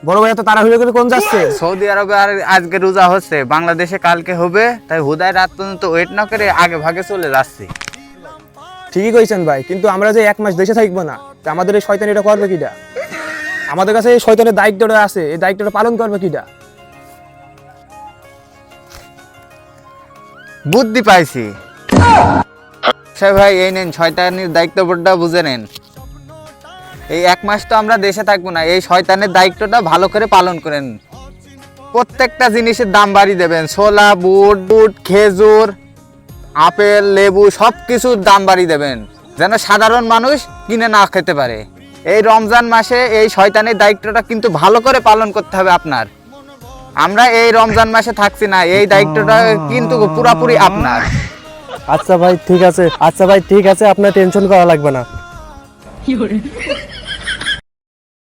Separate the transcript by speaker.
Speaker 1: বড় ভাই এত তাড়াহুড়ো করে কোন যাচ্ছে?
Speaker 2: সৌদি আরবে আর আজকে রোজা হচ্ছে, বাংলাদেশে কালকে হবে, তাই হুদায় রাত পর্যন্ত ওয়েট না করে আগে ভাগে চলে যাচ্ছি।
Speaker 1: ঠিকই কইছেন ভাই, কিন্তু আমরা যে 1 মাস দেশে থাকবো না, তা আমাদের এই শয়তান এটা করবে কিটা? আমাদের কাছে এই শয়তানের দায়িত্বটা আছে, এই দায়িত্বটা পালন করবে কিটা?
Speaker 2: বুদ্ধি পাইছি ভাই, এই নেন শয়তানির দায়িত্বটা বুঝে নেন। এই 1 মাস তো আমরা দেশে থাকবো না, এই শয়তানের দায়িত্বটা ভালো করে পালন করেন। প্রত্যেকটা জিনিসের দাম বাড়িয়ে দেবেন, ছোলা, বুট, খেজুর, আপেল, লেবু সব কিছুর দাম বাড়িয়ে দেবেন, যেন সাধারণ মানুষ কিনে না খেতে পারে। এই রমজান মাসে এই শয়তানের দায়িত্বটা কিন্তু ভালো করে পালন করতে হবে আপনার। আমরা এই রমজান মাসে থাকছি না, এই দায়িত্বটা কিন্তু পুরাপুরি আপনার।
Speaker 3: আচ্ছা ভাই ঠিক আছে, আপনার টেনশন করা লাগবে না।